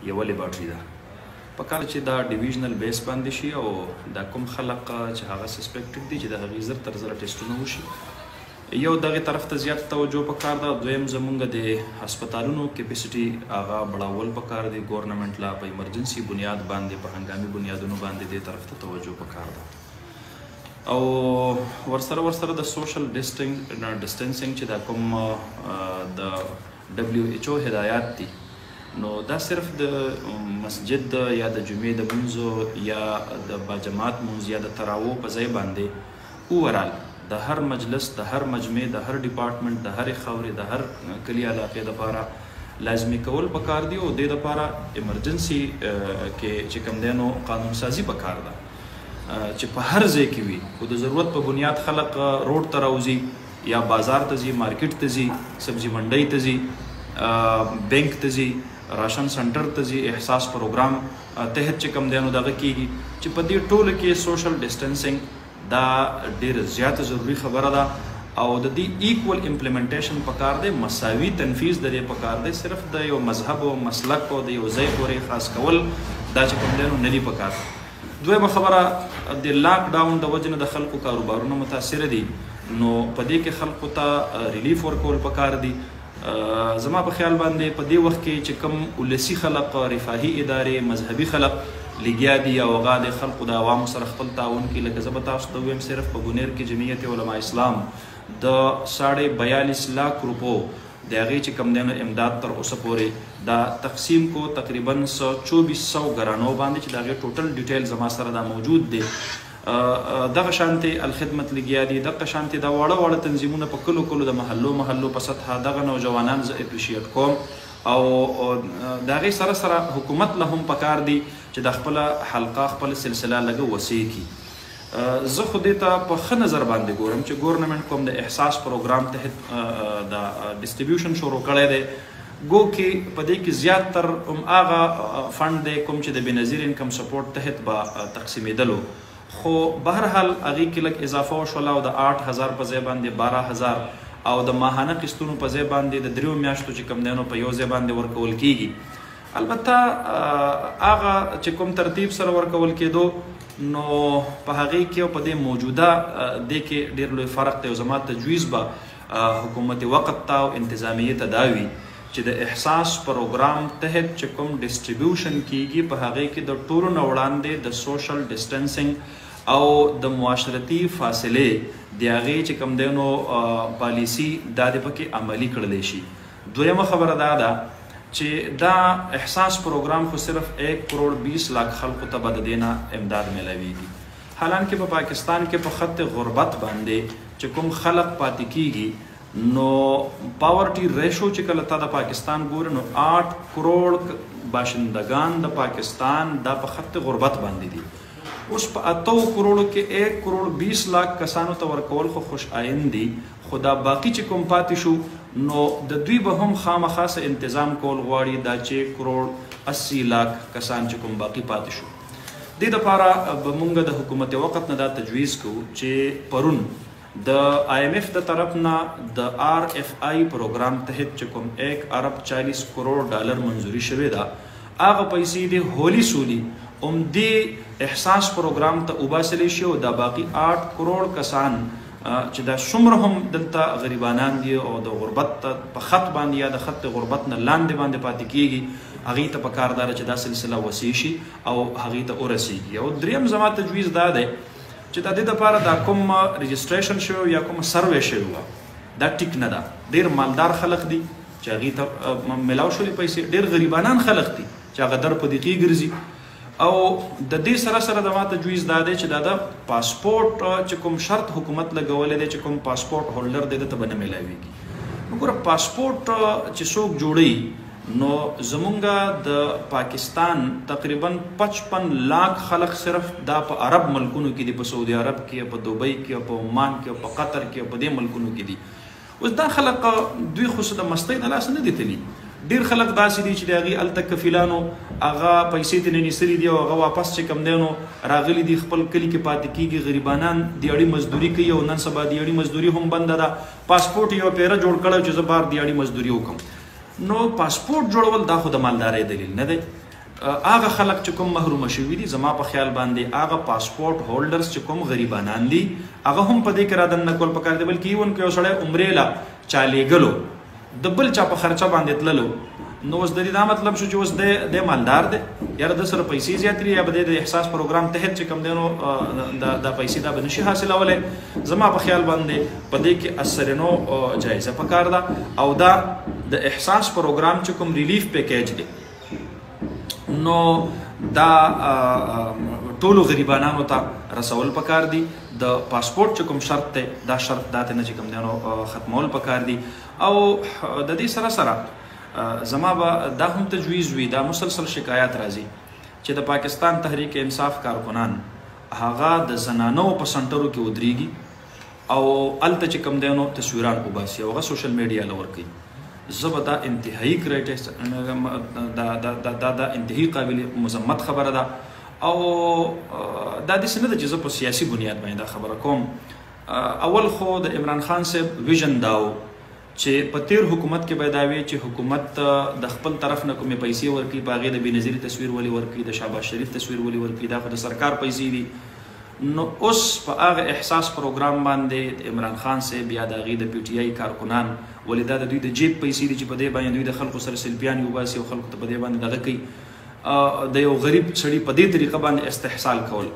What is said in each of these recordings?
یوه لیبارټري ده. پکار چې دا ډیویژنل بیس باندې شي او دا کوم خلک چې هغه سسپیکټډ دي چې د هغې زر تر زره ټیسټونه وشي. یو دغې طرف ته زیات توجه پکار ده. دویم زمونږ د هسپتالونو کیپیسټي هغه بړاول پکار دی. ګورنمنټ لا په ایمرجنسي بنیاد باندې په هنګامي بنیادونو باندې دې طرف ته توجه پکار ده. او ورسره د سوشل ډسټنسنګ چې دا کوم د WHO هدایات دي، نو دا صرف د مسجد یا د جمعې د منځو یا د باجماعت منځ یا د تراوو په ځای باندې اوورال د هر مجلس، د هر مجمع، د هر ډپارټمنټ، د هرې خاورې، د هر کلي علاقې دپاره لازمي کول پکار دي. او دې دپاره ایمرجنسي کې چې کوم دی نو قانون سازي پکار ده چې په هر ځای کې وي. خو د ضرورت په بنیاد خلک روډ ته راوځي یا بازار ته ځي، مارکیټ ته ځي، سبزي منډۍ ته ځي، بینک ته ځي، راشن سنټر ته ځي. احساس پروګرام تحت چې کوم دی نو دغه کېږي چې په دې ټولو کې سوشل ډسټنسنګ دا ډېره زیاته ضروري خبره ده. او د دې ایکول امپلیمنټیشن پکار دی، مساوي تنفیذ د دې پکار دی. صرف د یو مذهب او مسلک او د یو ځای پورې خاص کول دا چې کوم دی نو نه دي پکار. دویمه خبره د لاک ډاون د وجې نه د خلکو کاروبارونه متاثره دي، نو په دې کې خلکو ته ریلیف ورکول پکار دي. زما په خیال باندې په دې وخت کې چې کوم ولسي خلق، رفاهي ادارې، مذهبي خلق لګیا دي او هغه د خلکو د عوامو سره خپل تعاون کوي، لکه زه به تاسو ته ووایم صرف په ګونیر کې جمعیت علما اسلام د 42.5 लाख روپو د هغې چې کوم دی نو امداد تر اوسه پورې دا تقسیم کو تقریبا 2400 ګرانو باندې چې د هغې ټوټل ډیټیل زما سره دا موجود دی. دغه شانتې الخدمت لګیا دي، دغه شانتې دا واړه تنظیمونه په کلو د محلو په سطحه دغه نوجوانان زه اپریشیټ کوم. او د هغې سره حکومت له هم پکار دی چې د خپله حلقه خپله سلسله لږه وسیع کړي. زه خو دې ته په ښه نظر باندې ګورم چې ګورنمنټ کوم د احساس پروګرام تحت د ډسټریبیوشن شروع کړی دی. گو کې په دې کې زیات تر هغه فنډ دی کوم چې د بېنظیر انکم سپورټ تحت به تقسیمېدلو، خو بهرحال هغې کې لږ اضافه وشوله او د 8000 په ځای باندې 12000 او د ماهانه قسطونو په ځای باندې د 3 میاشتو چې کوم دی نو په یو ځای باندې ورکول کېږي. البته هغه چې کوم ترتیب سره ورکول کېدو نو په هغې کې او په دې موجوده دې کې ډېر لوی فرق دی. او زما تجویز به حکومت وقت ته او انتظامیې ته دا وي چې د احساس پروګرام تحت چې کوم ډسټریبیوشن کېږي په هغې کې د ټولو نه وړاندې د سوشل ډسټنسنګ او د معاشرتي فاصلې د هغې چې کوم دی نو پالیسي دا دې پکې عملي کړلی شي. دویمه خبره دا ده چې دا احساس پروګرام خو صرف 1.20 کروڑ خلکو ته به د دې نه امداد میلاویږي. حالانکه په پاکستان کې په خط غربت باندې چې کوم خلک پاتې کېږي نو پاورټي ریشو چې کله تا د پاکستان ګورې نو 8 کروڑ باشندگان د پاکستان دا په خط غربت باندې دي. اوس په 8 کروڑو کې 1.20 کروڑ کسانو ته ورکول خو خوش آیند دي، خو دا باقي چې کوم پاتې شو نو د دوی به هم خامخا انتظام کول غواړي دا چې 1.80 کروڑ کسان چې کوم باقي پاتې شو. دې دپاره به موږ د حکومت وقت نه دا تجویز کوو چې پرون د IMF د طرف نه د RFI پروګرام تحت چې کوم 1.40 کروڑ منظوري شوې ده، هغه پیسې د هولي سولي دې احساس پروګرام ته وباسلی شي او دا باقي 8 کروڑ کسان چې دا څومره هم دلته غریبانان دي او د غربت په خط باندې یا د خط غربت نه لاندې باندې پاتې کېږي، هغې ته پکار ده چې دا سلسله وسیع شي او هغې ته ورسیږي. او دریم زما تجویز دا دی چې د دې دپاره دا کوم رجسټریشن شوی یا کوم سروې شوی وه دا ټیک نه ده. ډېر مالدار خلک دي چې هغې ته میلاو شولې پیسې، ډېر غریبانان خلک دي چې هغه در په دقیق ګرځي. او د دې سره د ما تجویز دا دی چې دا د پاسپورټ چې کوم شرط حکومت لګولی دی چې کوم پاسپورټ هولډر دی دته به نه میلاویږي. وګوره پاسپورټ چې څوک جوړوي نو زمونږ د پاکستان تقریبا 55 लाख خلک صرف دا په عرب ملکونو کې دي، په سعودي عرب کې، په دوبۍ کې، په عمان کې، په قطر کې، په دې ملکونو کې دي. اوس دا خلک دوی خو د مستۍ د لاسه نه دي تلي. ډېر خلک داسې دي چې د هغې هلته کفیلانو هغه پیسې ترې نیسلي دي او هغه واپس چې کوم دی نو راغلي دي خپل کلي کې پاتې کېږي. غریبانان دیاړي مزدوري کوي او نن سبا دیاړي مزدوري هم بنده ده. پاسپورټ یو پیره جوړ کړی چې زه بار دیاړي مزدوري وکړم. نو پاسپورت جوړول دا خو د مالدارۍ دلیل نه دی. هغه خلک چې کوم محروم شوي دي زما په خیال باندې هغه پاسپورت هولډرز چې کوم غریبانان دي هغه هم په دې کې رادنه کول پکار دی، بلکې ایون که یو سړی عمرې له چا لیږلو د بل چا په خرچه باندې تللو نو اوس د دې دا مطلب شو چې اوس د مالدار دی یاره د سره پیسې زیاتې دي یا به د احساس پروګرام تحت چې کوم دی نو دا پیسې دا به نشي حاصلولی. زما په خیال باندې په دې کې اثرنو جایزه پکار ده او دا د احساس پروګرام چې کوم ریلیف پیکیج دی نو دا ټولو غریبانانو ته رسول پکار دي. د پاسپورت چې کوم شرط دی دا شرط دا ته نه چې کوم دی نو ختمول پکار دي. او د دې سره سره زما به دا هم تجویز وي، دا مسلسل شکایات راځي چې د پاکستان تحریک انصاف کارکنان هغه د زنانو په سنټرو کې ودرېږي او هلته چې کوم دی نو تصویران وباسي او هغه سوشل میډیا له ورکوي. زه به دا انتهایی دا انتهایی قابل مذمت خبره ده او دا داسې نه ده چې زه په سیاسي بنیاد باندې دا خبره کوم. اول خو د عمران خان صاحب ویژن دا و چې په تیر حکومت کې به دا وي چې حکومت د خپل طرف نه کومې پیسې ورکوي، په هغې د بېنظیري تصویر ولې ورکوي، د شهباز شریف تصویر ولې ورکوي، دا خو د سرکار پیسې دي. نو اوس په هغه احساس پروګرام باندې عمران خان صاحب یا د هغې د پی ټي آی کارکنان ولې دا د دوی د جیب پیسې دي چې په دې باندې دوی د خلکو سره سلفیان وباسي او خلکو ته په دې باندې دغه کوي د یو غریب سړي په دې طریقه باندې استحصال کول.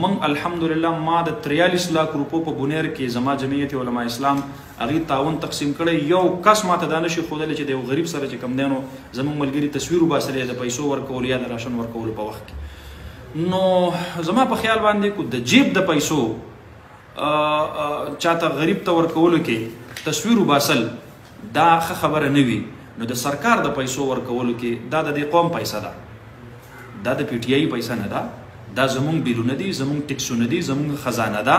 من الحمدلله ما د 43 लाख روپو په بونیر کې زما جمعیت علماء اسلام هغې تعاون تقسیم کړی. یو کس ما ته دا نشي ښودلی چې د یو غریب سره چې کوم دی نو زموږ ملګري تصویر وباسلی د پیسو ورکولو یا د راشن ورکولو په وخت کې. نو زما په خیال باندې کو د جیب د پیسو چاته غریب ته ورکولو کې تصویر وباسل دا ښه خبره نه وي. نو د سرکار د پیسو ورکولو کې دا د دې قوم پیسه ده، دا د پی ټي آی پیسه نه ده، دا زمونږ بیلونه دي، زمونږ ټیکسونه دي، زمونږ خزانه ده.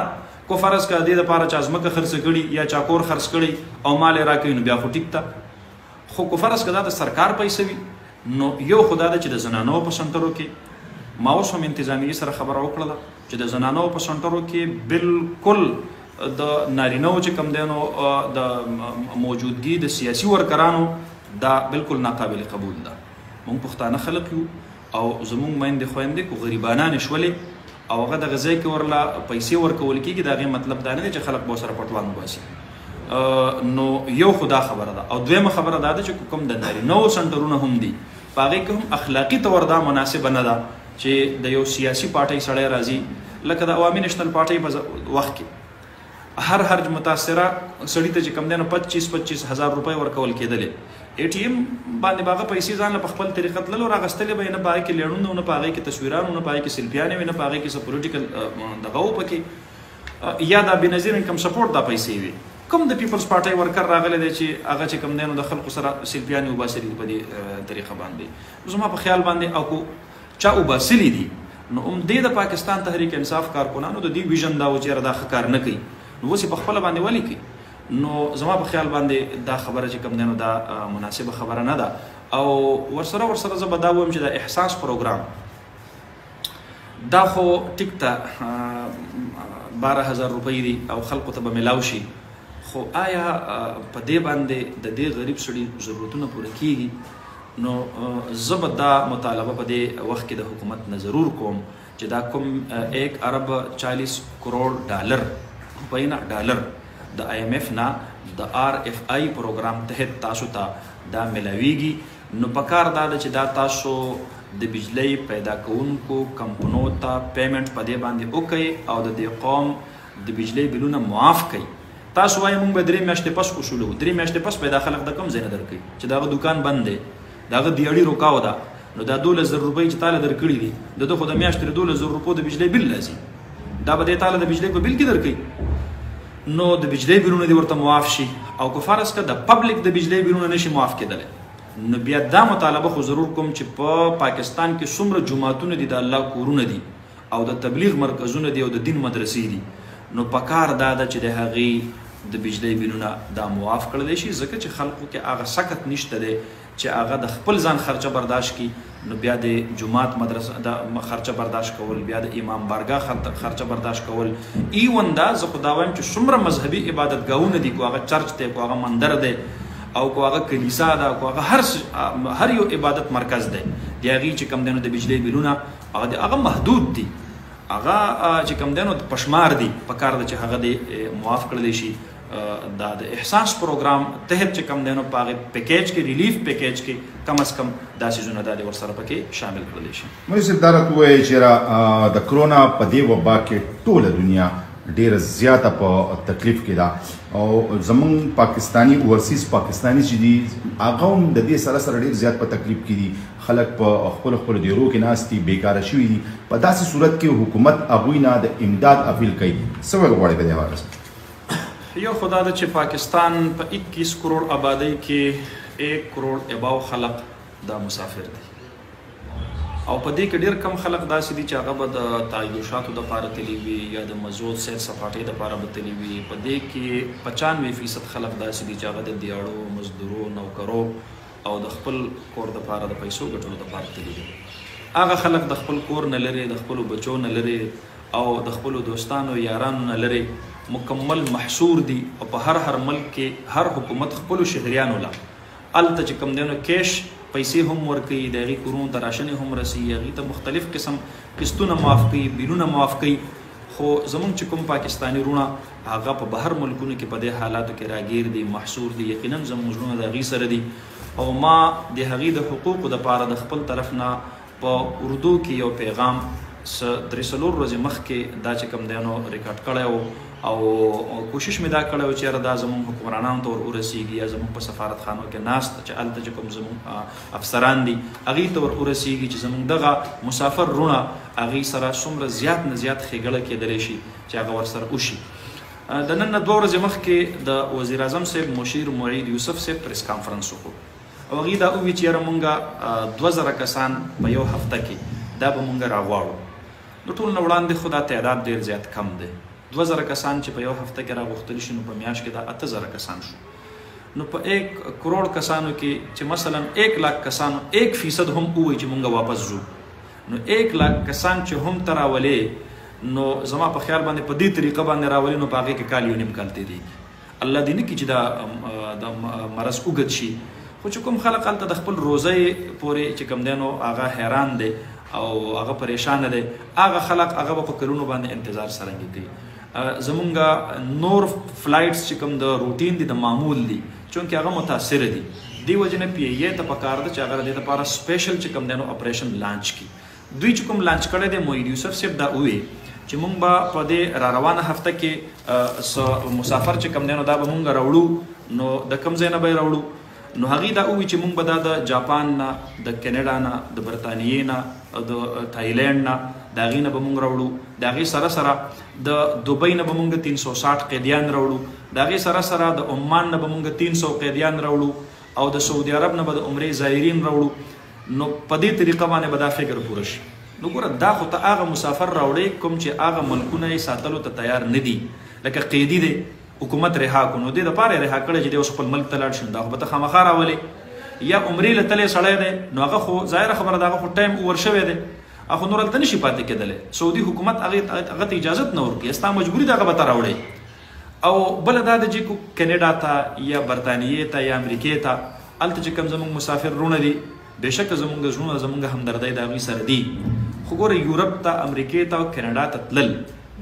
کو فرض که دې دپاره چا ځمکه خرڅ کړي یا چا کور خرڅ کړي او مال یې راکوي نو بیا خو ټیک ده. خو کو فرض که دا د سرکار پیسه وي نو یو خو دا ده چې د زنانو په سنټرو کې ما اوس هم انتظامیې سره خبره وکړله چې د زنانو په سنټرو کې بالکل د نارینهو چې کوم دی نو د موجودګي د سیاسي ورکرانو دا بالکل ناقابل قبول ده. موږ پښتانه خلک یو او زمونږ میندې خویندې کو غریبانانې شولې او هغه دغه ځای کې ورله پیسې ورکول کېږي د هغې مطلب دا نه دی چې خلک به ورسره پټوان وباسي. نو یو خو دا خبره ده. او دویمه خبره دا ده چې کوم د نارینهو سنټرونه هم دي په هغې کې هم اخلاقي طور دا مناسبه نه ده چې د یو سیاسي پارټۍ سړی راځي لکه د عوامي نیشنل پارټۍ په وخت کې هر متاثره سړي ته چې کوم دی نو 25 هزار روپۍ ورکول کېدلې. ای ټي ایم باندې به هغه پیسې ځان له په خپل طریقه تللو راغستلې به یې نه په هغې کې لیړونه نه په هغې کې تصویران نه په هغې کې سلفیانې وي نه په هغې کې څه پولیټیکل دغه و پکې یا دا بېنظیر انکم سپورټ دا پیسې وي. کوم د پیپلز پارټۍ ورکر راغلی دی چې هغه چې کوم دی نو د خلکو سره سلفیانې وباسلي دي په دې طریقه باندې. زما په خیال باندې او کو چا وباسلي دي نو دې د پاکستان تحریک انصاف کارکنانو د دې ویژن دا و چې یاره دا ښه کار نه کوي نو اوس یې په خپله باندې ولې کوي. نو زما په خیال باندې دا خبره چې کوم دی نو دا مناسبه خبره نه ده. او ورسره زه به دا ووایم چې د احساس پروګرام دا خو ټیک ته 12000 روپۍ دي او خلکو ته به میلاو شي، خو آیا په دې باندې د دې غریب سړي ضرورتونه پوره کیږي؟ نو زه به دا مطالبه په دې وخت کې د حکومت نه ضرور کوم چې دا کوم 1 ارب 40 کروڑ ډالر $1 د آی ایم ایف نه د آر اف آی پروګرام تحت تاسو ته دا ملاویږي. نو پکار دا ده چې دا تاسو د بجلی پیدا کوونکو کمپنو ته پیمنټ په دې باندې وکړئ او د دې قوم د بجلی بلونه معاف کړئ. تاسو وایي موږ به 3 میاشتې پس وشولو، 3 میاشتې پس پیدا خلک د کوم ځای نه درکوي چې دغه دکان بند دی، دغه دیاړي روکاو ده نو دا 12000 روپۍ چې تاله درکړي دي د خو د میاشتې 12000 روپو د بجلی بل لازم دا به دې تاله د بجلی په بل کې درکوي. نو د بجلی بلونه دې ورته معاف شي او که فرض که د پبلک د بجلی بلونه نشي معاف کېدلی نو بیا دا مطالبه خو ضرور کوم چې په پاکستان کې څومره جوماتونه دي د الله کورونه دي او د تبلیغ مرکزونه دي او د دین مدرسې دي نو پکار دا ده چې د هغې د بجلی بلونه دا معاف کړلی شي ځکه چې خلکو کې هغه سکت نشته دی چې هغه د خپل ځان خرچه برداشت کړي نو بیا د جومات مدرسه د خرچه برداشت کول، بیا د امام بارګاه خرچه برداشت کول. ایون دا زه خو دا وایم چې څومره مذهبي عبادتګاهونه دي کو هغه چرچ دی کو هغه مندر دی او کو هغه کلیسا ده کو هغه هر یو عبادت مرکز دی د هغې چې کوم دی نو د بجلی بیلونه هغه محدود دي هغه چې کوم دی نو پشمار دي پکار ده چې هغه د معاف کړلی شي دا د احساس پروګرام تحت چې کوم دی نو په هغې پیکیج کې ریلیف پیکیج کې کم از کم دا څیزونه دا د ورسره پکې شامل کړلی شي. مولوي صاحب دا راته ووایئ چې د کرونا په دې وبا کې ټوله دنیا ډیره زیاته په تکلیف کې ده او زمونږ پاکستانی اوورسیز پاکستانی چې دي هغه هم د دې سره سره ډیر زیات په تکلیف کې دي خلک په خپلو دیرو کې ناست دي بیکاره شوي دي په داسې صورت کې حکومت هغوی نه د امداد اپیل کوي څه ویل غواړئ په دې حواله سره؟ یو خدا ده چې پاکستان په 21 کروڑ آبادی کې 1 کروڑ اباو خلق دا مسافر دي او په دې کې ډېر کم خلق داسې دي چې هغه به د تعیشاتو دپاره تللي وي یا د مزود سیر سپاټۍ دپاره به تللي وي. په دې کې 95% خلق داسې دي چې هغه د دیاړو مزدورو نوکرو او د خپل کور دپاره د پیسو ګټلو دپاره تللي دي. هغه خلق د خپل کور نه لرې د خپلو بچو نه لرې او د خپلو دوستانو یارانو نه لرې مکمل محصور دي او په هر ملک کې هر حکومت خپلو شهریانو له هلته چې کوم دی نو کیش پیسې هم ورکوي د هغې کورونو ته راشنې هم رسي هغې ته مختلف قسم قسطونه معاف کوي بیلونه معاف کوي خو زمونږ چې کوم پاکستاني وروڼه هغه په بهر ملکونو کې په دې حالاتو کې راګیر دي محصور دي یقینا زمونږ وروڼه د هغې سره دي او ما د هغې د حقوقو دپاره د خپل طرف نه په اردو کې یو پیغام 3-4 ورځې مخکې دا چې کوم دی نو ریکارډ کړی و او کوشش مې دا کړی و چې یاره دا زموږ حکمرانانو ته ور ورسېږي یا زموږ په سفارتخانو کې ناست چې هلته چې کوم زموږ افسران دي هغې ته ور ورسېږي چې زموږ دغه مسافر وروڼه هغې سره څومره زیات نه زیات ښېګړه کېدلی شي چې هغه ورسره وشي. د نن نه 2 ورځې مخکې د وزیر اعظم صاحب مشیر معید یوسف صاحب پریس کانفرنس وکړو او هغې دا وویل چې یاره مونږ 2000 کسان په یو هفته کې دا به مونږ راغواړو. د ټول نه وړاندې خو دا تعداد ډېر زیات کم دی 2000 کسان چې په یو هفته کې راغوښتل شي نو په میاشت کې دا 8000 کسان شو نو په 1 کروڑ کسانو کې چې مثلا 1 لاک کسانو 1% هم ووایي چې مونږ واپس ځو نو 1 لاک کسان چې هم ته راولې نو زما په خیال باندې په دې طریقه باندې راولې نو په هغې کې کال یو نیم کال تېرېږي. الله دې نه کړي چې دا مرض اوږد شي خو چې کوم خلک هلته د خپل روزۍ پورې چې کوم دی نو هغه حیران دی او هغه پریشانه دی هغه خلک هغه به په کلونو باندې انتظار څرنګه کوي. زمونږ نور فلایټس چې کوم د روټین دي د معمول دي چونکې هغه متاثره دي دې وجې نه پی ای ته پکار ده چې هغه د دې لپاره سپیشل چې کوم دی نو اپریشن لانچ کړي. دوی چې کوم لانچ کړی دی معید یوسف صاحب دا وویل چې مونږ به په دې را روانه هفته کې مسافر چې کوم دی نو دا به مونږ راوړو نو د کوم ځای نه به یې راوړو نو هغې دا ووایي چې مونږ به دا د جاپان نه د کینیډا نه د برطانیې نه د تایلینډ نه د هغې نه به مونږ راوړو د هغې سره سره د دوبۍ نه به مونږ 360 قیدیان راوړو د هغې سره سره د عمان نه به مونږ 300 قیدیان راوړو او د سعودي عرب نه به د عمرې زایرین راوړو نو په دې طریقه باندې به دا فکر پوره شي. نو ګوره دا خو ته هغه مسافر راوړې کوم چې هغه ملکونه یې ساتلو ته تیار نه دي لکه قیدي دی حکومت رها کو نو دې دپاره یې رها کړی چې دی اوس خپل ملک ته لاړ شي دا خو به ته خامخا راولې یا عمرې له تلې سړی دی نو هغه خو ظاهره خبره ده هغه خو ټایم اوور شوی دی هغه نور هلته نشي پاتې کېدلی سعودي حکومت هغه ته اجازت نه ورکوي ستا مجبوري ده هغه به ته راوړی او بله دا ده چې کینیډا ته یا برطانیې ته یا امریکې ته هلته چې کوم زموږ مسافر وروڼه دي بېشکه زموږ زړونه زموږ همدردۍ د هغوی سره دي خو ګوره یورپ ته امریکې ته او کینیډا ته تلل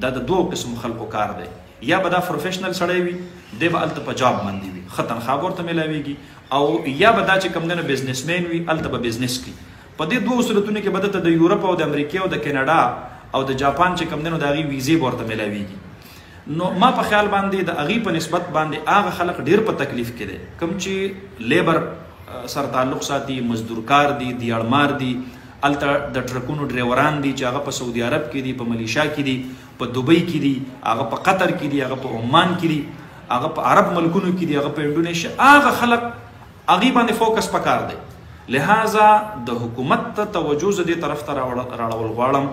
دا د 2 قسم خلکو کار دی یا به دا پروفیشنل سړی وي دی به هلته په جاب باندې وي ښه تنخوا به ورته میلاویږي او یا به دا چې کوم دی نو بزنسمین وي هلته به بزنس کوي په دې 2 صورتونو کې به دته د یورپ او د امریکې او د کینیډا او د جاپان چې کوم دی نو د هغې ویزې به ورته میلاویږي. نو ما په خیال باندې د هغې په نسبت باندې هغه خلک ډېر په تکلیف کې دی کوم چې لیبر سره تعلق ساتي مزدورکار دي دیاړمار دي هلته د ټرکونو ډریوران دي چې هغه په سعودي عرب کې دي په ملیشا کې دي په دوبۍ کې دي هغه په قطر کې دي هغه په عمان کې دي هغه په عرب ملکونو کې دي هغه په انډونیشیا هغه خلک هغې باندې فوکس پکار دی. لہذا د حکومت ته توجه زه دې طرف ته راړول غواړم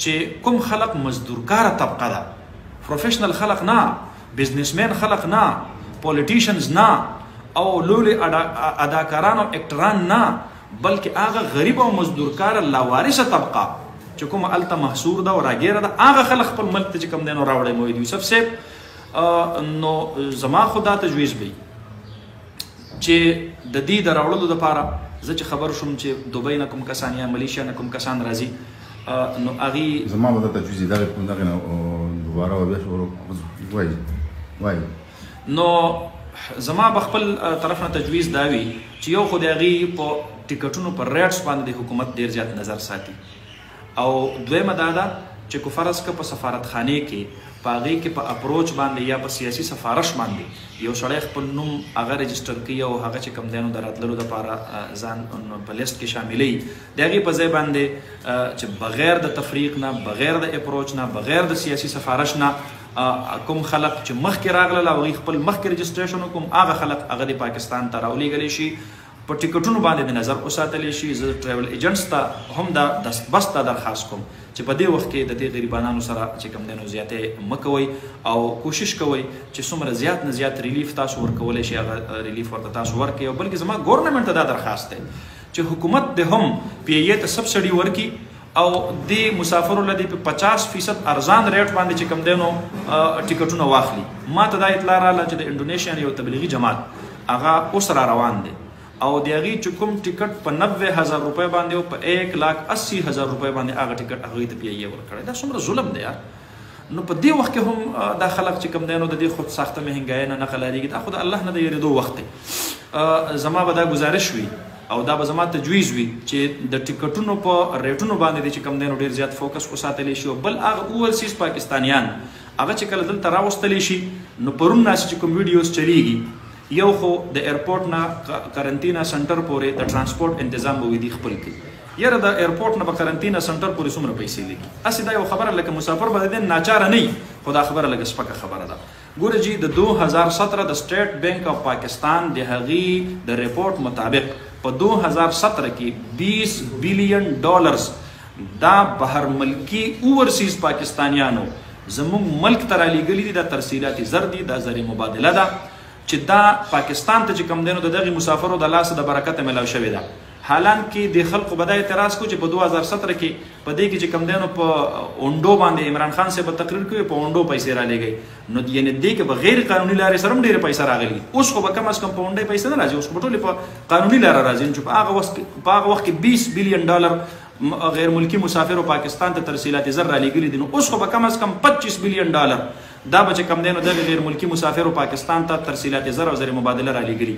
چې کوم خلک مزدورکاره طبقه ده پروفیشنل خلق نه بزنسمین خلق نه پولیټیشنز نه او لوی اداکاران او اکټران نه بلکې هغه غریب او مزدورکاره لاوارثه طبقه چې کومه هلته محصور ده او راګیره ده هغه خلک خپل ملک ته چې کوم دی نو راوړی معید یوسف صاحب نو زما خو دا تجویز وي چې د دې د راوړلو دپاره زه چې خبر شوم چې دوبۍ نه کوم کسان یا ملیشیا نه کوم کسان راځي نو هغې زما به درته تجویز دغې نه دوباره بیا شروع وایي نو زما به خپل طرف نه تجویز دا وي چې یو خو د هغې په ټکټونو پر ریټس باندې د حکومت ډېر زیات نظر ساتي او دویمه دا ده چې که فرض که په سفارتخانې کې په هغې کې په اپروچ باندې یا په سیاسي سفارش باندې یو سړی خپل نوم هغه رجسټر کوي او هغه چې کوم دی نو د راتللو دپاره ځان په لیست کې شاملوي د هغې په ځای باندې چې بغیر د تفریق نه بغیر د اپروچ نه بغیر د سیاسي سفارش نه کوم خلق چې مخکې راغلل او هغوی خپل مخکې رجسټریشن وکړم هغه خلق هغه د پاکستان ته راولېږلی شي په ټکټونو باندې د نظر وساتلی شي زه ټریول ایجنټس ته هم دا دستبست ته درخواست کوم چې په دې وخت کې د دې غریبانانو سره چې کوم دی نو زیاتې مه کوئ او کوشش کوئ چې څومره زیات نه زیات ریلیف تاسو ورکولی شي هغه ریلیف ورته تاسو ورکړئ او بلکې زما ګورنمنټ ته دا درخواست دی چې حکومت د هم پی ای ته سبسډي ورکړي او د مسافرو له دې په 50% ارزان ریټ باندې چې کوم دی نو ټکټونه واخلي ما ته دا اطلاع راغله چې د انډونیشیا یو تبلیغي جماعت هغه اوس را روان دی او د هغې چې کوم ټکټ په 90,000 روپۍ باندې او په 1,80,000 روپۍ باندې هغه ټکټ هغوی ته پی ای ورکړی دا څومره ظلم دی یار نو په دې وخت کې هم دا خلک چې کوم دی نو د دې خود ساخته مهنګایۍ نه قلاریږي دا خو د الله نه د یېرېدو وخت دی زما به دا گزارش وي او دا به زما تجویز وي چې د ټکټونو په ریټونو باندې چې کوم دی نو ډېر زیات فوکس وساتلی شي او بل هغه اوورسیز پاکستانیان هغه چې کله دلته راوستلی شي نو پرون ناسې چې کوم ویډیوز چلیږي یو خو د ایرپورټ نه قرنطینه سنټر پورې د ترانسپورټ انتظام به وي خپل کړي یاره د ایرپورټ نه به قرنطینه سنټر پورې څومره پیسې لګي هسې دا یو خبره لکه مسافر به د دې ناچاره نه وي خو دا خبره لږه سپکه خبره ده ګوره جي د 2017 د سټیټ بینک اف پاکستان د هغې د ریپورټ مطابق په 2017 کې $20 بلین دا بهر ملکی اوورسیز پاکستانیانو زموږ ملک ته رالیږلي دي دا ترسیلات زر دي دا زر مبادله ده چې دا پاکستان ته چې کوم دی نو د دغې مسافرو د لاسه د برکته میلاو شوې ده حالان کې د خلکو به دا اعتراض کو چې په 2017 کې په دې کې چې کوم دی نو په اونډو باندې عمران خان صاحب تقریر کوي په اونډو پیسې رالیږئ نو یعنې دې کې به غیر قانوني لارې سره هم ډېرې پیسې راغلي اوس خو به کم از کم په اونډۍ پیسې نه راځي اوس خو به ټولې په قانوني لاره راځي چې په هغه وخت کې $20 بلین غیر ملکی مسافرو پاکستان ته ترسیلات زر رالیږلي دي نو اوس خو به کم از کم $25 بلین دا به چې کوم دی نو دغه غیر ملکي مسافرو پاکستان ته ترسیلات زر او زر مبادله رالیږلي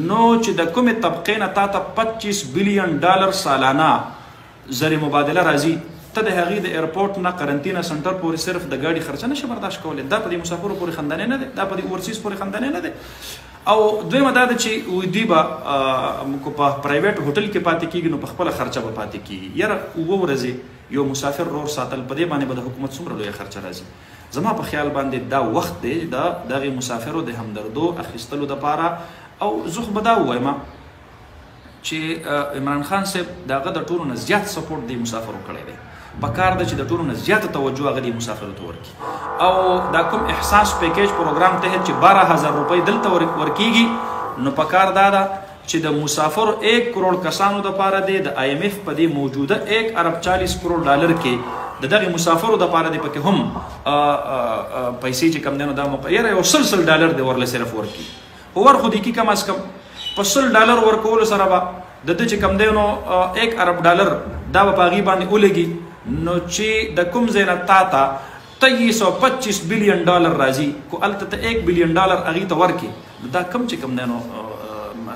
نو چې د کومې طبقې نه تا ته $25 بلین سالانه زر مبادله راځي ته د هغې د ایرپورټ نه قرنطینه سنټر پورې صرف د ګاډي خرچه نشي برداشت کولی دا په دې مسافرو پورې خندنې نه دی دا په دې اورسیز پورې خندنې نه دی او دویمه دا ده چې دوی به په پرایویټ هوټل کې پاتې کېږي نو په خپله خرچه به پاتې کېږي یاره 7 ورځې یو مسافر رور ساتل په دې باندې به د حکومت څومره لویه خرچه راځي زما په خیال باندې دا وخت دی د دغې مسافرو د همدردو اخیستلو دپاره او زه خو به دا ووایم چې عمران خان صاحب د هغه د ټولو نه زیات سپورټ د مسافرو کړی دی پکار ده چې د ټولو نه زیاته توجه هغه د مسافرو ته ورکړي او دا کوم احساس پیکیج پروګرام تحت چې 12,000 روپۍ دلته ورکیږي نو پکار دا ده چې د مسافرو 1 کروڑ کسانو دپاره دی د آی ایم ایف په دې موجوده $1.40 کروڑ کې د دغې مسافرو دپاره دی پکې هم پیسې چې کم دی نو دا یاره یو $100 دی ورله صرف ورکړي خو ورخو دی کم از کم په $100 ورکولو سره به د ده چې کم دی نو $1 ارب دا به په هغې باندې ولګي نو چې د کوم ځای نه تا ته $325 بلین راځي کو هلته ته $1 بلین هغې ته ورکړي دا کم چې کم دی نو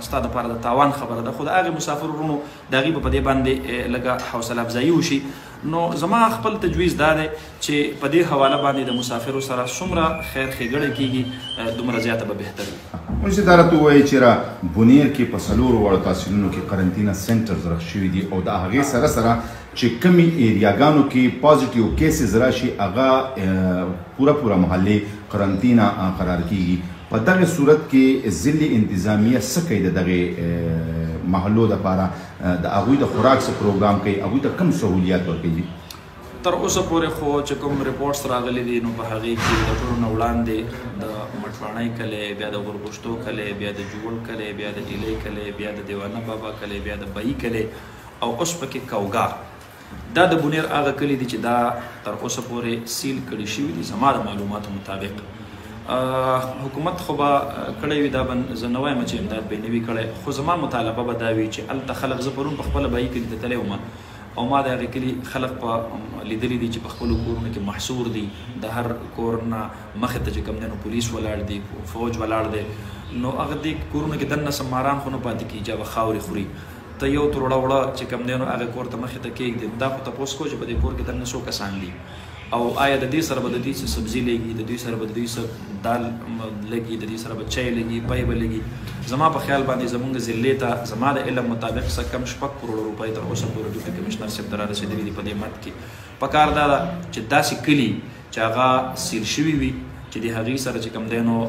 ستا دپاره د تاوان خبره ده خو د هغې مسافر ورونو د هغې به په دې باندې لږه حوصله افزایي وشي نو زما خپل تجویز دا دی چې په دې حواله باندې د مسافرو سره څومره خیر ښېګڼه کېږي دومره زیاته به بهتر وي منشي دا راته ووایي چې را بونیر کې په 4 وړو تحصیلونو کې قرنطینه سنټرز رخ شوي دي او د هغې سره سره چې کمې ایریاګانو کې پازیټیو کیسز راشي هغه پوره محلې قرنطینه قرار کېږي په دغه صورت کې ضلع انتظامیه څه کوي د دغې محلو دپاره د هغوی د خوراک څه پروګرام کوي هغوی ته کوم سهولیات ورکوي تر اوسه پورې خو چې کوم ریپورټس راغلي دي نو په هغې کې د ټولو نه وړاندې د مټواڼۍ کلی بیا د غوربشتو کلی بیا د جوړ کلی بیا د ډیلی کلی بیا د دیوانه بابا کلی بیا د بایی کلی او اوس پکې کوګا دا د بونیر هغه کلی دي چې دا تر اوسه پورې سیل کړي شوي دي زما د معلوماتو مطابق حکومت خو به کړی وي دا به زه نه وایم چې امداد به یې نه وي کړی خو زما مطالبه به دا وي چې هلته خلک زه پرون په خپله بهي کلي ته تللی وم او ما د هغې کلي خلک په لیدلي دي چې په خپلو کورونو کې محصور دي د هر کور نه مخې ته چې کوم دی نو پولیس ولاړ دي فوج ولاړ دی نو هغه دې کورونو کې دننه سم ماران خو نه پاتې کېږي هغه خاورې خوري ته یو تر وړه چې کوم دی نو هغې کور ته مخې ته کېږدي دا خو تپوس کوو چې په دې کور کې دننه څو کسان دي او آیا د دې سره به د دوی څه سبزي لګي د دوی سره به د دوی څه دال لګي د دې سره به چای لګي پای به لګي زما په خیال باندې زمونږ ضلع ته زما د علم مطابق څه کم 6 کروڑ روپۍ تر اوسه پورې ډیپټي کمشنر صاحب ته رارسېدلي دي په دې مد کې پکار دا ده چې داسې کلي چې هغه سیل شوي وي چې د هغې سره چې کوم دی نو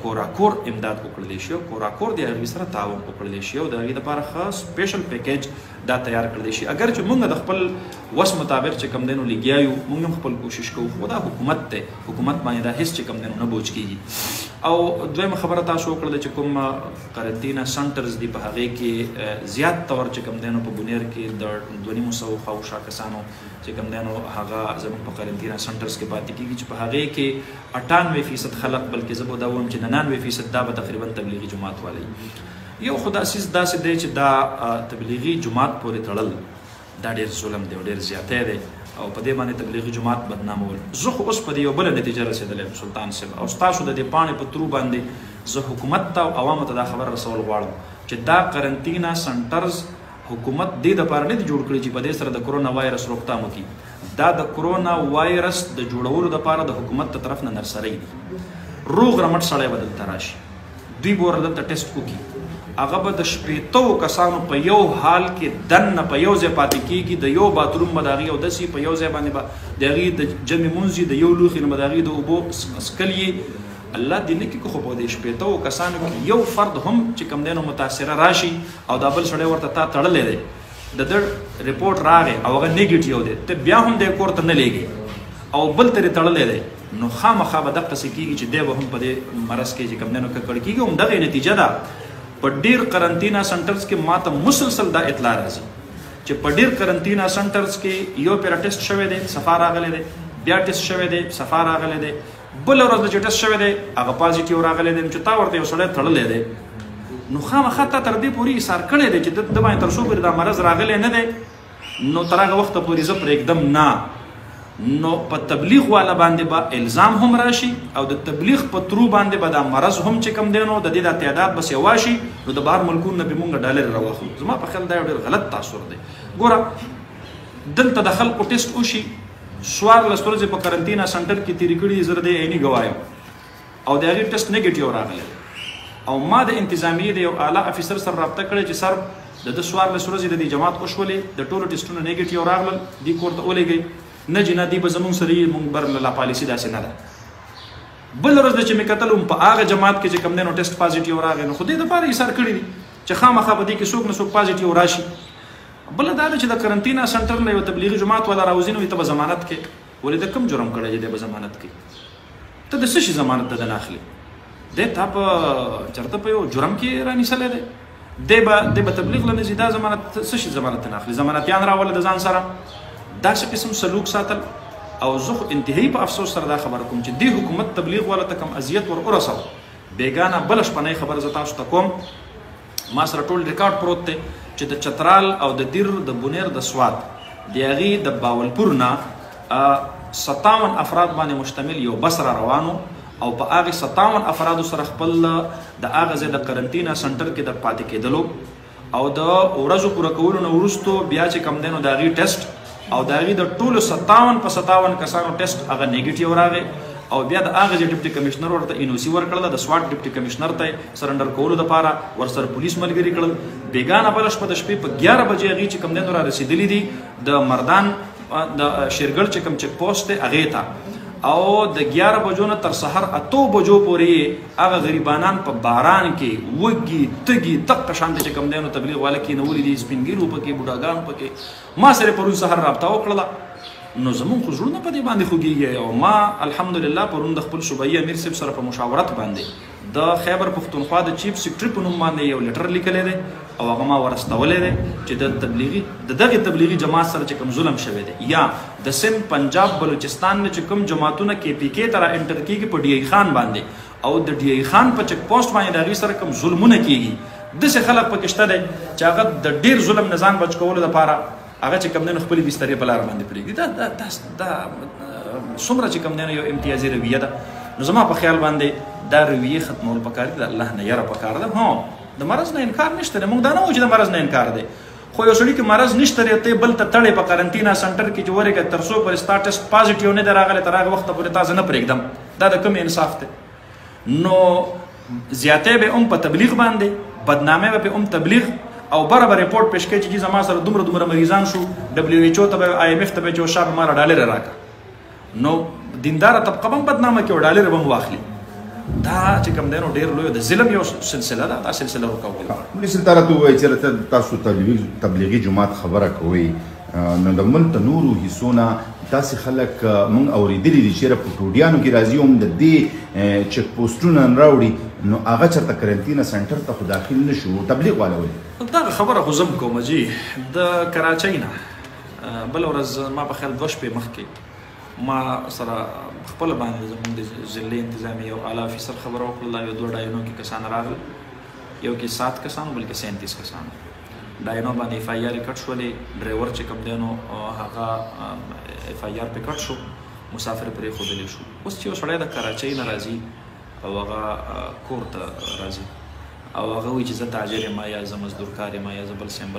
کوراکور امداد وکړلی شي او کوراکور د هغې سره تعاون وکړلی شي او د هغې دپاره ښه سپیشل پیکیج دا تیار کړلی شي اگر چې موږ د خپل وس مطابق چې کوم دی نو لګیا یو موږ هم خپل کوشش کوو خو دا حکومت دی حکومت باندې دا هېڅ چې کوم دی نو نه بوج کېږي او دویمه خبره تاسو وکړله چې کوم قرنطینه سنټرز دي په هغې کې زیات طور چې کوم دی نو په بونیر کې د 250 خواوشا کسانو چې کوم دی نو هغه زموږ په قرنطینه سنټرز کې پاتې کېږي چې په هغې کې 98% خلک بلکې زه به دا وایم چې 99% دا به تقریبا تبلیغي جماعت والی یو خو داسې دی چې دا تبلیغي جماعت پورې تړل دا ډېر ظلم دی او ډېر زیاتی دی او په دې باندې تبلیغي جماعت بدنامول زه خو اوس په دې یو بله نتیجه رسېدلی یم سلطان صاحب او ستاسو د دې پاڼې په ترو باندې زه حکومت ته او عوامو ته دا خبر رسول غواړم چې دا قرنطینه سنټرز حکومت دې دپاره نه دي جوړ کړي چې په دې سره د کرونا وایرس روکتام وکړي دا د کرونا وایرس د جوړولو دپاره د حکومت ته طرف نه نرسرۍ دي روغ رمټ سړی به دلته راشي دوی به ورته ټیسټ وکړي هغه به د 80 کسانو په یو حال کې دننه په یو ځای پاتې کېږي د یو باتروم به د هغې او داسې په یو ځای باندې به د هغې د جمع مونځ د یو لوښي نه به د هغې د اوبو څښل یې الله دې نه کړي خو په دې 80 کسانو کې یو فرد هم چې کوم دی نو متاثره راشي او دا بل سړی ورته تا تړلی دی د ده رپورټ راغی او هغه نیګیټیو دی ته بیا هم دی کور ته نه لیږي او بل ترې تړلی دی نو خامخا به دقسې کېږي چې دی به هم په دې مرض کې چې کوم دی نو ککړ کېږي همدغې نتیجه ده په ډېر قرنطینه سنټرز کې ماته مسلسل دا اطلاع راځي چې په ډېر قرنطینه سنټرز کې یو پیره ټیسټ شوی دی صفا راغلی دی بیا ټیسټ شوی دی صفا راغلی دی بله ورځ چې ټیسټ شوی دی هغه پازیټیو راغلی دی چې تا ورته یو سړی تړلی دی نو خامخا تا تر دې پورې ایثار کړی دی چې د باندې تر څو پورې دا مرض راغلی نه دی نو تر هغه وخته پورې زه پرېږدم نه نو په تبلیغ والا باندې به الزام هم راشي او د تبلیغ په ترو باندې به دا مرض هم چې کم دی نو د دې دا تعداد بس یو شي نو د بهر ملکونو نه به مونږ ډالر راواخلو زما په خیال دا یو ډېر غلط تاثر دی ګوره دلته د خلکو ټیسټ وشي 14 ورځې په قرنطینه سنټر کې تېرې کړي زه د دې عیني ګواه یم او د هغې ټیسټ نیګیټیو راغلی او ما د انتظامیې د یو اعلی افیسر سره رابطه کړې چې سر د 14 ورځې د دې جماعت وشولې د ټولو ټیسټونو نیګیټیو راغلل دې کور ته ولېږئ نه جنا دی به زمونږ سره یې مونږ بر لا پالیسي داسې نه ده بل ورځ چې مې کتل په هغه جماعت کې چې کوم دی نو ټیسټ پازیټیو راغی نو خو دې دپاره ایثار کړي دي چې خامخا په دې کې څوک نه څوک پازیټیو راشي بله دا ده چې د قرنطینه سنټر نه یو تبلیغي جماعت والا راوځي نو ته به ضمانت کې ولې د کوم جرم کړی دی به ضمانت کې ته د څه شي ضمانت د نه اخلي دی تا په چېرته په یو جرم کې رانیسلی دی دی به تبلیغ له نه ځي دا ضمانت څه شي ضمانت نه اخلي ضمانتیان راوله د ځان سره داسې قسم سلوک ساتل او زه خو انتهایی په افسوس سره دا خبره کوم چې دې حکومت تبلیغ والا ته کوم اذیت ور ورسوه بیګانه بله شپنۍ خبره زه تاسو ته کوم ما سره ټول ریکارډ پروت دی چې د چترال او د دیر د بونیر د سوات د هغې د باولپور نه 57 افراد باندې مشتمل یو بس را روانو او په هغې 57 افرادو سره خپل د هغه ځای د قرنطینه سنټر کې د پاتې کېدلو او د ورځو پوره کولو نه وروستو بیا چې کوم دی نو د هغې ټیسټ او د هغې د ټولو 57 کسانو ټیسټ هغه نیګیټیو راغی او بیا د هغه ځای ډپټي کمشنر ورته NOC ورکړله د سوات ډپټي کمشنر ته یې سرنډر کولو دپاره ورسره پولیس ملګري کړل بیګانه بله شپه د شپې په 11 بجې هغې چې کوم دی نو را رسېدلي دي د مردان د شیرګل چې کوم چک پوسټ دی هغې ته او د 11 بجو نه تر سحر 8 بجو پورې هغه غریبانان په باران کې وږي تږي دقه شانته چې کوم دی نو تبلیغ والا کېنولي دي سپین ږیرو پکې بوډاګانو پکې ما سره پرون سحر رابطه وکړله نو زمونږ خو زړونه په دې باندې خوږېږي او ما الحمدلله پرون د خپل صوبایي امیر صاحب سره په مشاورت باندې د خیبر پښتونخوا د چیف سیکرټري په نوم باندې یو لیټر لیکلی دی او هغه ما ورستولی دی چې د دغې تبلیغي جماعت سره چې کوم ظلم شوی دی یا د سند پنجاب بلوچستان نه چې کوم جماعتونه KPK ته را انټر کېږي په DI خان باندې او د DI خان په چک پوسټ باندې د هغې سره کوم ظلمونه کېږي داسې خلک پکې شته دی چې هغه د ډېر ظلم نه ځان بچ کولو دپاره هغه چې کوم دی نو خپلې بسترې په لاره باندې پرېږدي دا څومره چې کوم دی نو یو امتیازي رویه ده نو زما په خیال باندې دا رویې ختمول پکار دي د الله نه یره پکار ده د مرض نه انکار نشته دی موږ دا نه وایو چې د مرض نه انکار دی خو یو سړي کې مرض نشته دی ته بل ته تړې په قرنطینا سنټر کې چې ورېږه تر څو پورې ستا ټسټ پازیټیو نه دی راغلی تر هغه وخته پورې تا زه نه پرېږدم دا د کوم انصاف دی نو زیاتۍ به هم په تبلیغ باندې بدنامۍ به هم تبلیغ او برابر رپورټ پیش کوي چې زما سره دومره مریضان شو WHO ته به IMF ته به چې شابه ما ډالر راکړه نو دینداره طبقه هم بدنامه کوي او ډالر به هم واخلي دا چې کوم دی نو ډېر لوی د ظلم یو سلسله ده دا سلسله ورکول پولیس اداره ته ووایي چې تاسو تبلیغي جماعت خبره کوئ نو د ملک نورو حصو نه داسې خلک موږ اورېدلي دي چې په ټوډیانو کې راځي هم د دې چک پوسټونه راوړي نو هغه چېرته قرنطینه سنټر ته خو داخل نه شو تبلیغ والا وایي دغه خبره خو زه هم کوم جي د کراچۍ نه بله ورځ ما په خیال 2 شپې مخکې ما سره خپل باندې زموږ د ضلع انتظامیه یو اعلی افیسر خبره وکړله یو 2 ډاینو کې کسان راغلل یو کې 7 کسان بل کې 37 کسان ډاینو باندې FIR کټ شولې ډرایور چې کوم دی نو هغه FIR پې کټ شو مسافر پرې ښودلی شو اوس چې یو سړی د کراچۍ نه راځي او هغه کور ته راځي او هغه وایي چې زه تاجر یم یا زه مزدورکار یم یا زه بل سیم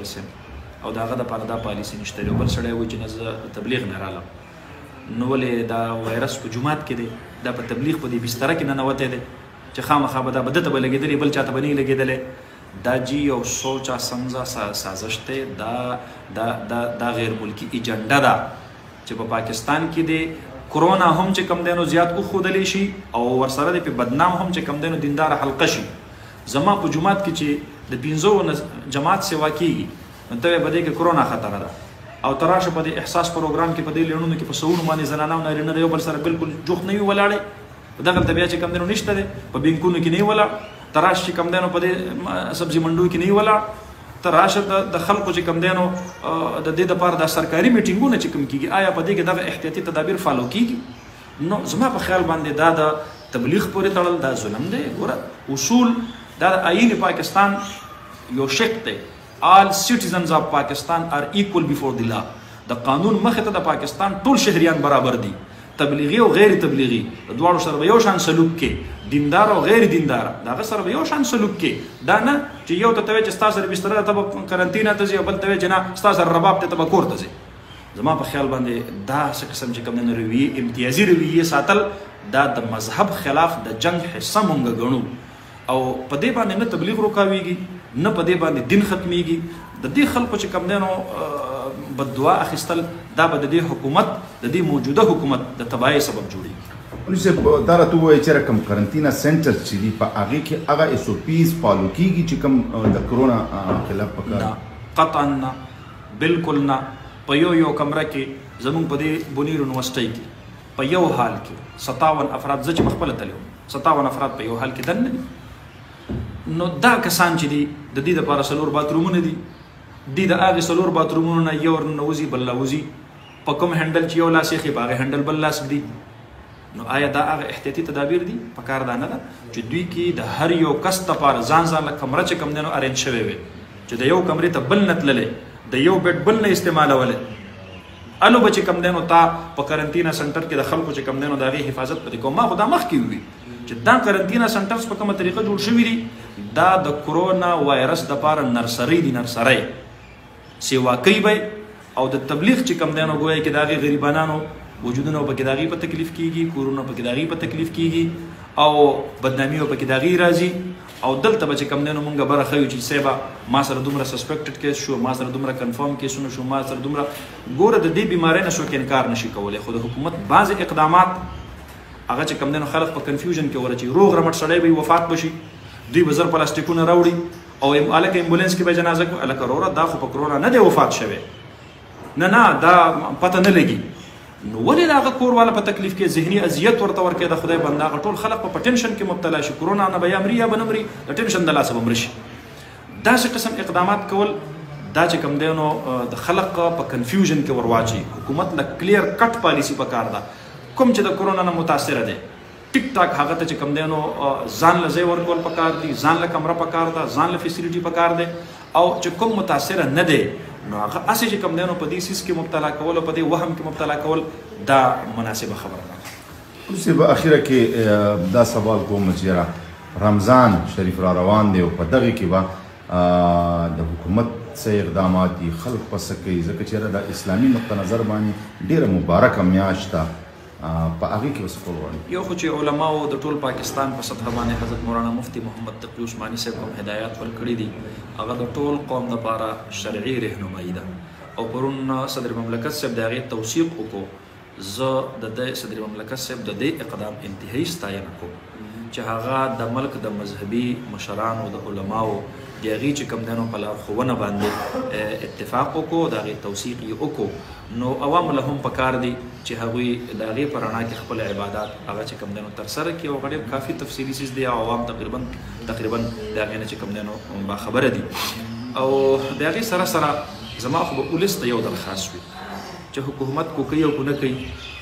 او د هغه دپاره دا پالیسي نشته دی او بل سړی وایي چې نه زه تبلیغ نه رالم نو ولې دا وایرس په جومات کې دی دا په تبلیغ په دې بستره کې ننوتی دی چې خامخا به دا به ده ته به لګېدلی بل چا ته به نه لګېدلی دا جی یو سوچا سمزا سازش دی دا غیر ملکی ایجنډه ده چې په پاکستان کې دی کرونا هم چې کم دی نو زیات وښودلی شي او ورسره دی په بدنام هم چې کم دی نو دینداره حلقه شي زما په جومات کې چې د 15 جماعت سیوا کېږي نو ته به دې کې کرونا خطره ده او تراشه په دې احساس پروګرام کې په دې لړونو کې په سوونو باندې زنانه او نارینه د یو بل سره بالکل جوخت نه وي ولاړې دغلته بیا چې کم دی نو نشته دی په بینکونو کې نه وي ولاړ تراشه چې کم دی نو په دې سبزي منډو کې نه وي ولاړ تراشه د خلکو چې کم دی نو د دې دپاره د سرکاري میټینګونه چې کوم کېږي آیا په دې کې دغه احتیاطي تدابیر فالو کېږي نو زما په خیال باندې دا د تبلیغ پورې تړل دا ظلم دی ګوره اصول دا د آیین پاکستان یو شق دی all citizens of Pakistan are equal before the law د قانون مخې ته د پاکستان ټول شهریان برابر دي تبلیغي او غیر تبلیغي د دواړو سره به یو شان سلوک کې دیندار او غیر دیندار د هغه سره به یو شان سلوک کې دا نه چې یو ته ته وایي چې ستا سره بستره ته به قرنطینه ته ځي او بل ته وایي چې نه ستا سره رباب ته به کور ته ځي زما په خیال باندې دا څه قسم چې کوم نه رویې امتیازي رویې ساتل دا د مذهب خلاف د جنگ حصه مونږ ګڼو او په دې باندې نه تبلیغ رکاویږي نه په دې باندې دین ختمیږي د دې خلکو چې کوم دی نو بددعا اخیستل دا به د دې حکومت د دې موجوده حکومت د تباهۍ سبب جوړېږي پولیس دا راته ووایي چې کوم قرنطینه سنټر چې دي په هغې کې هغه SOPs فالو کېږي چې کوم د کرونا خلاف پکار قطعا نه بالکل نه په یو کمره کې زموږ په دې بونیر یونیورسټۍ کې په یو حال کې 57 افراد زه چې خپله تللی وم 57 افراد په یو حال کې دننه دي نو دا کسان چې دي د دې دپاره 4 باترومونه دي دي د هغې 4 باترومونو نه یو ورننوځي بل راوځي په کوم هنډل چې یو لاس یې په هغې هنډل بل لاس ږدي نو آیا دا هغه احتیاطي تدابیر دي پکار دا نه ده چې دوی کې د هر یو کس دپاره ځان ځانله کمره چې کوم دی نو ارینج شوی وي چې د یو کمرې ته بل نه تللی د یو بیډ بل نه استعمالولی الو به چې کوم دی نو تا په قرنطینه سنټر کې د خلکو چې کوم دی نو د هغې حفاظت پرې کوم ما خو دا مخکې ووي چې دا قرنطینه سنټرز په کومه طریقه جوړ شوي دي دا د کرونا وایرس دپاره نرسرۍ دي نرسرۍ سیوا کوي به او د تبلیغ چې کوم دی نو ګویا کې د هغې غریبانانو وجودونه پکې د هغې په تکلیف کېږي کورونه پکې د هغې په تکلیف کېږي او بدنامي پکې د هغې راځي او دلته به چې کوم دی نو مونږ بره ښیو چې صاحبه ما سره دومره سسپیکټډ کیس شو ما سره دومره کنفرم کیسونه شو ما سره دومره ګوره د دې بیمارۍ نه څوک انکار نشي کولی خو د حکومت بعضې اقدامات هغه چې کوم دی نو خلک په کنفیوژن کې ورچي روغ رمټ سړی به وفات بشي دوی به زر پلاستیکونه راوړي او هلکه امبولینس کې به جنازه کړو هلکه وروره دا خو په کرونا نه دی وفات شوی نه دا پته نه لګي نو ولې د هغه کور والا په تکلیف کې ذهني اذیت ورته ورکوي د خدای بنده هغه ټول خلک په ټینشن کې مبتلا شي کرونا نه به یا مري یا به نه مري د ټینشن د لاسه به مړه شي داسې قسم اقدامات کول دا چې کوم دی نو د خلق په کنفیوژن کې ورواچي. حکومت له کلیر کټ پالیسی پکار ده. کوم چې د کرونا نه متاثره دی ټیک ټاک هغه ته چې کوم دی نو ځان له ځای ورکول پکار دي، ځان له کمره پکار ده، ځان له فیسیلیټي پکار دی. او چې کوم متاثره نه دی نو هغه اسې چې کوم دی نو په دې سیس کې مبتلا کول او په دې وهم کې مبتلا کول دا مناسبه خبره ده. اوس په اخیره کې دا سوال کوم چې رمضان شریف را روان دی او په دغه کې به د حکومت څه اقدامات دي خلک پس کوي ځکه چې د اسلامي نقطه نظر باندې ډیره مبارکه میاشت ده په هغې کې به څه کول غواړي؟ یو خو چې علماو د ټول پاکستان په سطحه باندې حضرت مولانا مفتی محمد تقي عثماني صاحب کوم هدایات ورکړي دي هغه د ټول قوم دپاره شرعي رهنمایي ده. او پرون صدر مملکت صاحب د هغې توثیق وکړو. زه د صدر مملکت صاحب د دې اقدام انتهایي ستاینه کوم چې هغه د ملک د مذهبي مشرانو د علماو د هغې چې کوم دی نو په لارښوونه باندې اتفاق وکړو، د هغې توثیق یې وکړو. نو عوامو له هم پکار دي چې هغوی د هغې په رڼا کې خپل عبادات هغه چې کوم دی نو ترسره کړي. او هغه ډېر کافي تفصیلي څیز دی او عوام تقریبا د هغې نه چې کوم دی نو باخبره دي. او د هغې سره سره زما خو به ولس ته یو درخواست وي چې حکومت کو کوي او کو نه کوي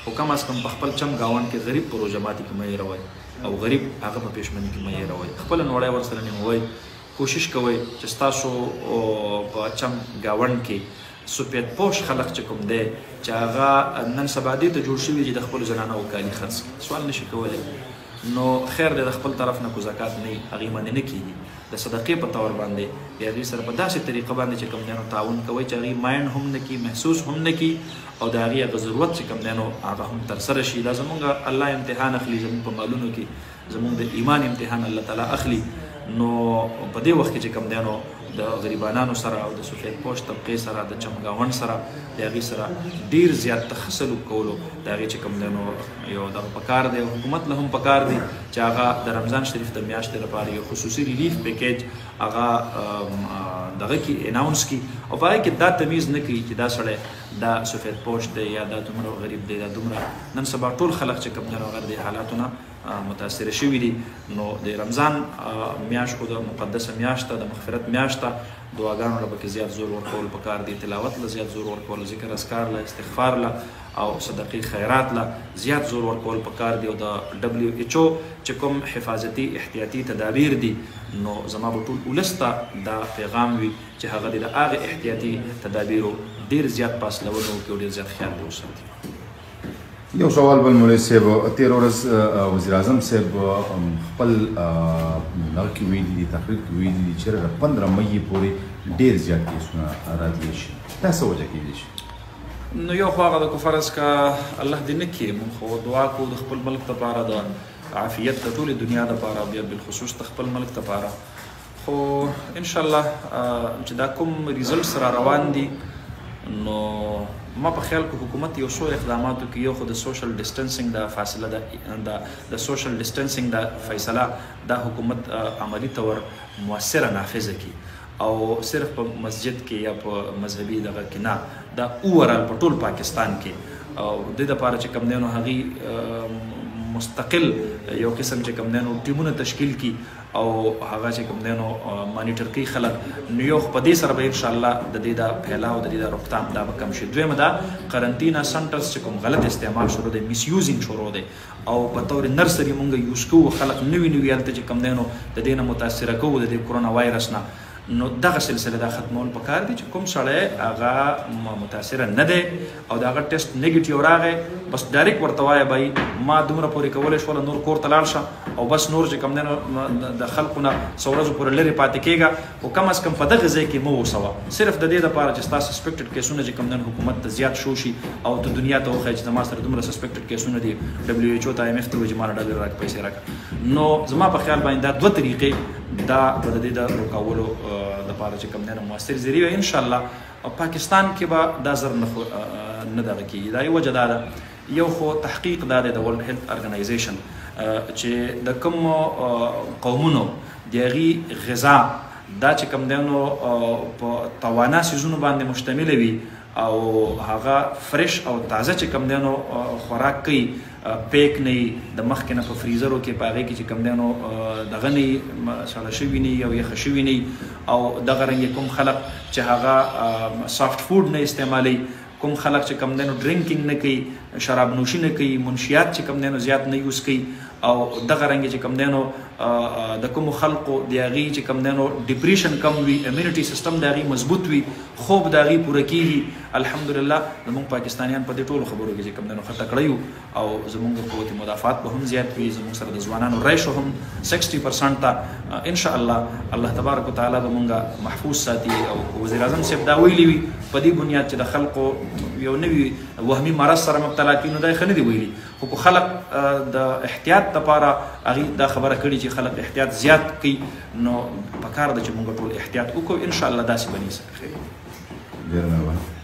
خو کم از کم په خپل چم ګاونډ کې غریب په روژه ماتي کې مه هېروئ او غریب هغه په پېشمني کې مه هېروئ. خپله نوړی ورسره نیموئ. کوشش کوئ چې ستاسو په چم ګاونډ کې سفید پوش خلک چې کوم دی چې هغه نن سبا دې ته جوړ شوي چې د خپلو زنانو کالي خرڅ کړي، سوال نشي کولی. نو خیر دی د خپل طرف نه کو زکات نه هغې باندې نه کېږي. د صدقې په طور باندې د هغې سره په داسې طریقه باندې چې کوم دی نو تعاون کوئ چې هغې مایند هم نه کړي، محسوس هم نه کړي او د هغې هغه ضرورت چې کوم دی نو هغه هم ترسره شي. دا زمونږ الله امتحان اخلي، زمونږ په مالونو کې زمونږ د ایمان امتحان الله تعالی اخلي. نو په دې وخت کې چې کوم دی نو د غریبانانو سره او د سفید پوش طبقې سره د چمګاونډ سره د هغې سره ډیر زیات تخصلو کولو د هغې چې کوم دی نو یو دغه پکار دی. حکومت له هم پکار دی چې هغه د رمضان شریف د میاشتې لپاره یو خصوصي ریلیف پیکیج هغه دغه کې اناونس کړي او په هغې کې دا تمیز نه کوي چې دا سړی دا سفید پوش دی یا دا دومره غریب دی دا دومره. نن سبا ټول خلک چې کوم دی نو هغه د حالاتو نه متاثره شوي دي. نو د رمضان میاشت خو د مقدسه میاشت ده، د مغفرت میاشت ده. دعاګانو له پکې زیات زور ورکول پکار دي، تلاوت له زیات زور ورکول، ذکر اذکار له، استغفار له او صدقې خیرات له زیات زور ورکول پکار دي. او د WHO چې کوم حفاظتي احتیاطي تدابیر دي نو زما به ټول ولس ته دا پیغام وي چې هغه د هغې احتیاطي تدابیرو ډېر زیات پاسلونه وکړي او ډېر زیات خیال دې وساتي. یو سوال بل مولوي صاحب، تېره ورځ وزیر اعظم صاحب خپل دغه کې ویلي دي، تقریر کې ویلي دي چې د 15 مۍ پورې ډېر زیات کیسونه راتلی شي. دا څه وجه کیدی شي؟ نو یو خو هغه د فرض کا الله دې نه کړي، موږ خو دعا کوو د خپل ملک دپاره د عافیت د ټولې دنیا دپاره، بیا بالخصوص د خپل ملک دپاره. خو انشاءالله چې دا کوم ریزلټس را روان دي نو ما په خیال کې حکومت یو څو اقداماتو کې یو خو د سوشل ډسټنسنګ د فاصله د سوشل ډسټنسنګ د فیصله دا حکومت عملی طور مؤثره نافذه کړي او صرف په مسجد کې یا په مذهبي دغه کې نه، دا اوورال په ټول پاکستان کې او د دې دپاره چې کوم دی نو هغې مستقل یو قسم چې کوم دی نو ټیمونه تشکیل کړي او هغه چې کوم دی نو مانیټر کوي خلک. نو یو په دې سره به انشاءالله د دې د پھیلاو د دې د روکتام دا به کم شي. دویمه دا قرنطینه سنټرز چې کوم غلط استعمال شروع دی، میس یوزینګ شروع دی او په طور نرسري مونږ یوز کوو، خلک نوي هلته چې کوم دی نو د دې نه متاثره کوو د دې کرونا وایرس نه. نو دغه سلسله دا ختمول پکار دي چې کوم سړی هغه متاثره نه دی او د هغه ټیسټ نیګیټیو راغی بس ډایرکټ ورته وایه بای ما دومره پورې کولی شوله نور کور ته لاړ شه او بس نور چې کوم دی نو د خلکو نه څو ورځو پورې لرې پاتې کېږه خو کم از کم په دغه ځای کې مه اوسوه. صرف د دې دپاره چې ستا سسپیکټډ کیسونه چې کوم دی نو حکومت ته زیات شو شي او ته دنیا ته وښایې چې زما سره دومره سسپیکټډ کیسونه دي، WHO ته IMF ته وایي چې ما نه ډالر راکړه، پیسې راکړه. نو زما په خیال باندې دا دوه طریقې دا به د دې د روکولو دپاره چې کوم دی نو مؤثر ذریعه وي. انشاءالله پاکستان کې به دا زر نه دغه کېږي. دا یو وجه دا ده. یو خو تحقیق دا دی د ورلډ هیلث ارګنایزیشن چې د کوم قومونو د هغې غذا دا چې کوم دی نو په توانا څیزونو باندې مشتمله وي او هغه فرش او تازه چې کوم دی نو خوراک کوي پیک نه د مخکې نه په فریزرو کې په هغې کې چې کوم دی نو دغه نه سړه شوي نه او یخه شوي نه او دغه رنګې کوم خلک چې هغه سافټ فوډ نه استعمالوي کوم خلک چې کوم دی نو ډرینکینګ نه کوي شراب نوشي نه کوي منشیات چې کوم دی نو زیات نه یوز کوي او دغه رنګې چې کوم دی نو د کومو خلقو د هغې چې کوم دی نو ډپریشن کم وي امیونټي سیسټم د هغې مضبوط وي خوب د هغې پوره کېږي الحمدلله زموږ پاکستانیان په دې ټولو خبرو کې چې کوم دی نو ښه تکړه یو او زموږ قوت مدافعات به هم زیات وي زموږ سره د ځوانانو ریشو هم 60% ته انشاءالله الله تبارک وتعالی به مونږ محفوظ ساتي او وزیر اعظم صاحب دا ویلي وي په دې بنیاد چې د خلقو یو نوي وهمي مرض سره مبتلا کي نو دا یې ښه نه دي ویلي خو که خلک د احتیاط دپاره هغې دا خبره کړې چې خلک احتیاط زیات کوي نو پکار ده چې موږ ټول احتیاط وکړو انشاءالله داسې به نه وي. ډېره مننه.